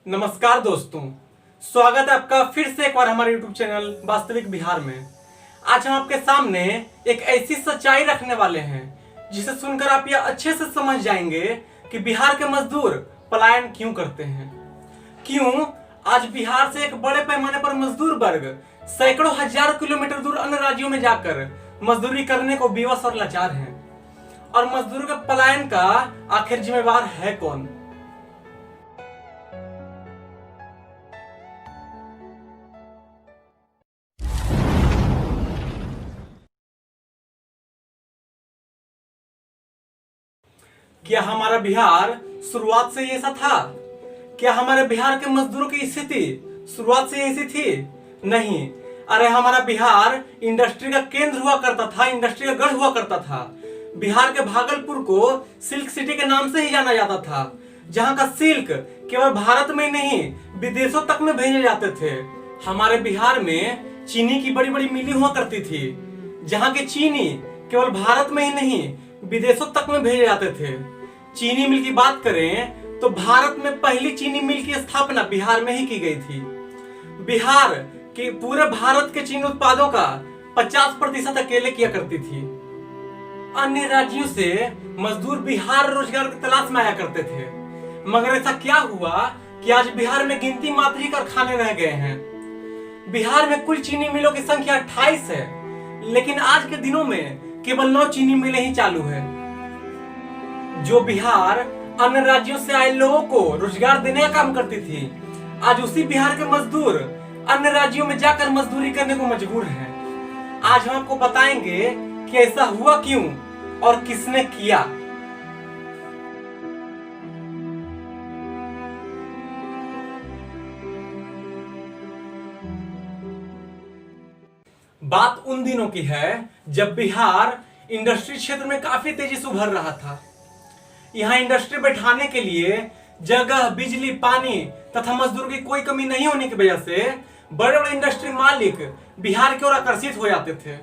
नमस्कार दोस्तों, स्वागत है आपका फिर से एक बार हमारे YouTube चैनल वास्तविक बिहार में। आज हम आपके सामने एक ऐसी सच्चाई रखने वाले हैं जिसे सुनकर आप यह अच्छे से समझ जाएंगे कि बिहार के मजदूर पलायन क्यों करते हैं। क्यों आज बिहार से एक बड़े पैमाने पर मजदूर वर्ग सैकड़ों हजार किलोमीटर दूर अन्य राज्यों में जाकर मजदूरी करने को विवश और लाचार हैं, और मजदूरों के पलायन का आखिर जिम्मेवार है कौन। क्या हमारा बिहार शुरुआत से ऐसा था? क्या हमारे बिहार के मजदूरों की स्थिति शुरुआत से ऐसी थी? नहीं। अरे हमारा बिहार इंडस्ट्री का केंद्र हुआ करता था, इंडस्ट्री का गढ़ हुआ करता था। बिहार के भागलपुर को सिल्क सिटी के नाम से ही जाना जाता था, जहां का सिल्क केवल भारत में नहीं विदेशों तक में भेजे जाते थे। हमारे बिहार में चीनी की बड़ी बड़ी मिलें हुआ करती थी, जहां के चीनी केवल भारत में ही नहीं विदेशों तक में भेजे जाते थे। चीनी मिल की बात करें तो भारत में पहली चीनी मिल की स्थापना बिहार में ही की गई थी। बिहार के पूरे भारत के चीनी उत्पादों का 50% अकेले किया करती थी। अन्य राज्यों से मजदूर बिहार रोजगार की तलाश में आया करते थे, मगर ऐसा क्या हुआ कि आज बिहार में गिनती मात्र ही कारखाने रह गए हैं। बिहार में कुल चीनी मिलों की संख्या 28 है, लेकिन आज के दिनों में केवल 9 चीनी मिलें ही चालू है। जो बिहार अन्य राज्यों से आए लोगों को रोजगार देने का काम करती थी, आज उसी बिहार के मजदूर अन्य राज्यों में जाकर मजदूरी करने को मजबूर हैं। आज हम आपको बताएंगे कि ऐसा हुआ क्यों और किसने किया। बात उन दिनों की है जब बिहार इंडस्ट्री क्षेत्र में काफी तेजी से उभर रहा था। यहाँ इंडस्ट्री बैठाने के लिए जगह, बिजली, पानी तथा मजदूर की कोई कमी नहीं होने की वजह से बड़े बड़े इंडस्ट्री मालिक बिहार की ओर आकर्षित हो जाते थे।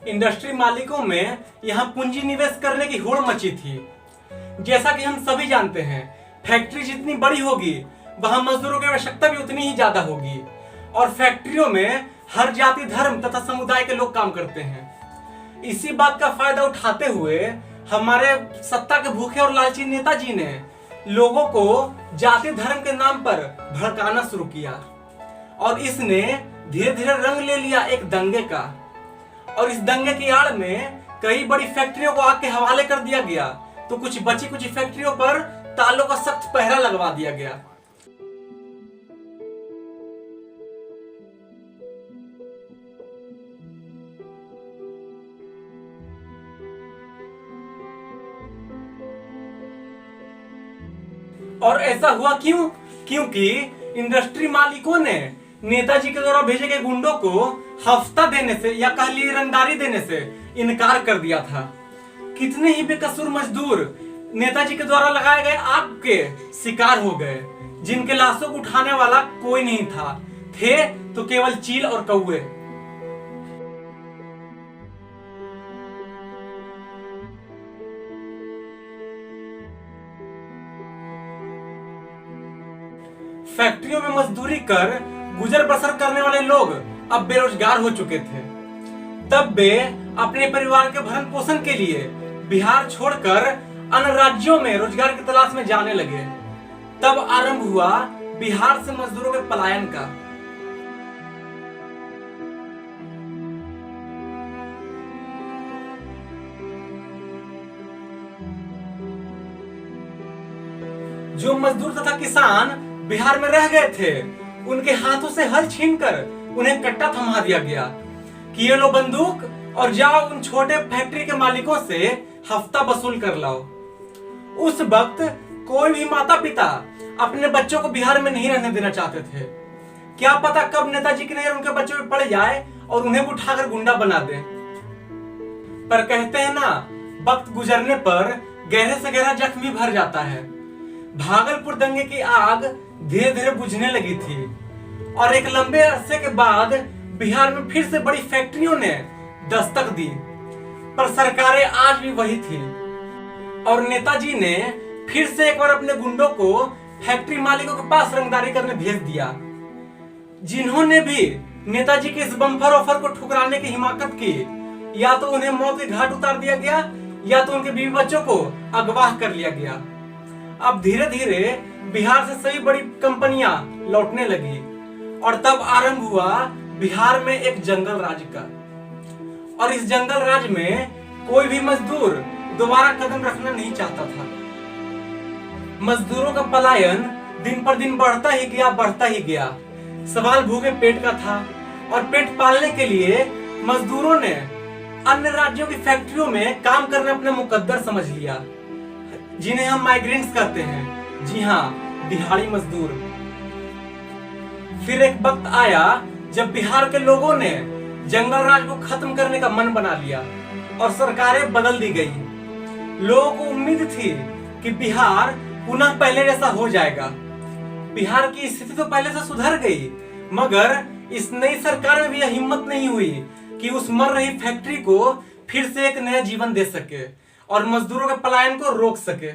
इंडस्ट्री मालिकों में यहाँ पूंजी निवेश करने की होड़ मची थी। जैसा कि हम सभी जानते हैं, फैक्ट्री जितनी बड़ी होगी वहां मजदूरों की आवश्यकता भी उतनी ही ज्यादा होगी, और फैक्ट्रियों में हर जाति, धर्म तथा समुदाय के लोग काम करते हैं। इसी बात का फायदा उठाते हुए हमारे सत्ता के भूखे और लालची नेताजी ने लोगों को जाति धर्म के नाम पर भड़काना शुरू किया, और इसने धीरे धीरे रंग ले लिया एक दंगे का। और इस दंगे की आड़ में कई बड़ी फैक्ट्रियों को आग के हवाले कर दिया गया, तो कुछ बची कुछ फैक्ट्रियों पर तालों का सख्त पहरा लगवा दिया गया। और ऐसा हुआ क्यों? क्योंकि इंडस्ट्री मालिकों ने नेताजी के द्वारा भेजे गए गुंडों को हफ्ता देने से या कह लिए रंगदारी देने से इनकार कर दिया था। कितने ही बेकसूर मजदूर नेताजी के द्वारा लगाए गए आग के शिकार हो गए, जिनके लाशों को उठाने वाला कोई नहीं था, थे तो केवल चील और कौवे। फैक्ट्रियों में मजदूरी कर गुजर बसर करने वाले लोग अब बेरोजगार हो चुके थे। तब वे अपने परिवार के भरण पोषण के लिए बिहार छोड़कर अन्य राज्यों में रोजगार की तलाश में जाने लगे। तब आरंभ हुआ बिहार से मजदूरों के पलायन का। जो मजदूर तथा किसान बिहार में रह गए थे, उनके हाथों से हल छीनकर उन्हें कट्टा थमा दिया गया कि ये लो बंदूक और जाओ उन छोटे फैक्ट्री के मालिकों से हफ्ता वसूल कर लाओ। उस वक्त कोई भी माता पिता अपने बच्चों को बिहार में नहीं रहने देना चाहते थे। क्या पता कब नेताजी की नजर उनके बच्चों पे पड़ जाए और उन्हें भी उठाकर गुंडा बना दे। पर कहते हैं ना, वक्त गुजरने पर गहरे से गहरा जख्म भी भर जाता है। भागलपुर दंगे की आग धीरे धीरे बुझने लगी थी, और एक लंबे अरसे के बाद बिहार में फिर से बड़ी फैक्ट्रियों ने दस्तक दी, पर सरकारें आज भी वही थी। और नेताजी ने फिर से एक बार अपने गुंडों को फैक्ट्री मालिकों के पास रंगदारी करने भेज दिया, जिन्होंने भी नेताजी के इस बम्पर ऑफर को ठुकराने की हिमाकत की। या तो उन्हें मौत के घाट उतार दिया गया या तो उनके बीवी बच्चों को अगवा कर लिया गया। अब धीरे धीरे बिहार से सभी बड़ी कंपनियां लौटने लगी और तब आरंभ हुआ बिहार में एक जंगल राज का। और इस जंगल राज में कोई भी मजदूर दोबारा कदम रखना नहीं चाहता था। मजदूरों का पलायन दिन पर दिन बढ़ता ही गया। सवाल भूखे पेट का था और पेट पालने के लिए मजदूरों ने अन्य राज्यों की फैक्ट्रियों में काम करना अपना मुकद्दर समझ लिया, जिन्हें हम माइग्रेंट्स कहते हैं। जी हाँ, दिहाड़ी मजदूर। फिर एक वक्त आया जब बिहार के लोगों ने जंगल राज को खत्म करने का मन बना लिया और सरकारें बदल दी गई। लोगों को उम्मीद थी कि बिहार पुनः पहले जैसा हो जाएगा। बिहार की स्थिति तो पहले से सुधर गई, मगर इस नई सरकार में भी यह हिम्मत नहीं हुई कि उस मर रही फैक्ट्री को फिर से एक नया जीवन दे सके और मजदूरों के पलायन को रोक सके।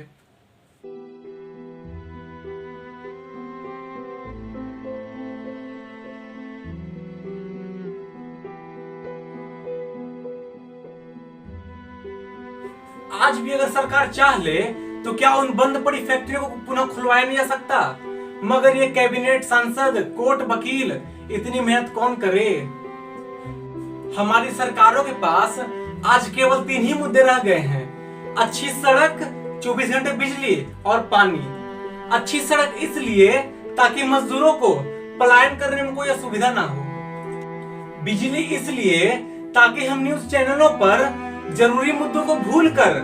आज भी अगर सरकार चाह ले तो क्या उन बंद पड़ी फैक्ट्रियों को पुनः खुलवाया नहीं जा सकता? मगर ये कैबिनेट, सांसद, कोर्ट, वकील इतनी मेहनत कौन करे? हमारी सरकारों के पास आज केवल 3 ही मुद्दे रह गए हैं: अच्छी सड़क, 24 घंटे बिजली और पानी। अच्छी सड़क इसलिए ताकि मजदूरों को पलायन करने में कोई असुविधा ना हो। बिजली इसलिए ताकि हम न्यूज चैनलों पर जरूरी मुद्दों को भूलकर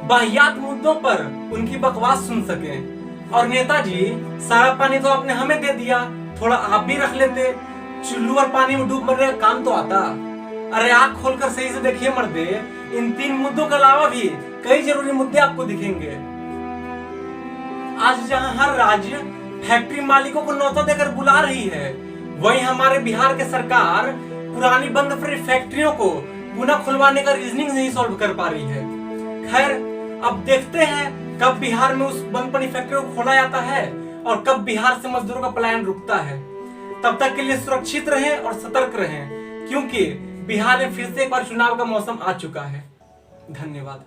वाहियात मुद्दों पर उनकी बकवास सुन सकें। और नेताजी, सारा पानी तो आपने हमें दे दिया, थोड़ा आप भी रख लेते, चुल्लू और पानी में डूब मरने का काम तो आता। अरे आंख खोलकर सही से देखिए मर्दे, इन 3 मुद्दों के अलावा भी कई जरूरी मुद्दे आपको दिखेंगे। आज जहां हर राज्य फैक्ट्री मालिकों को न्योता देकर बुला रही है, वहीं हमारे बिहार के सरकार पुरानी बंद पड़ी फैक्ट्रियों को पुनः खुलवाने का रीजनिंग नहीं सॉल्व कर पा रही है। खैर, अब देखते हैं कब बिहार में उस बंद पड़ी फैक्ट्रियों को खोला जाता है और कब बिहार से मजदूरों का पलायन रुकता है। तब तक के लिए सुरक्षित रहें और सतर्क रहें, क्योंकि बिहार में फिर से एक बार चुनाव का मौसम आ चुका है। धन्यवाद।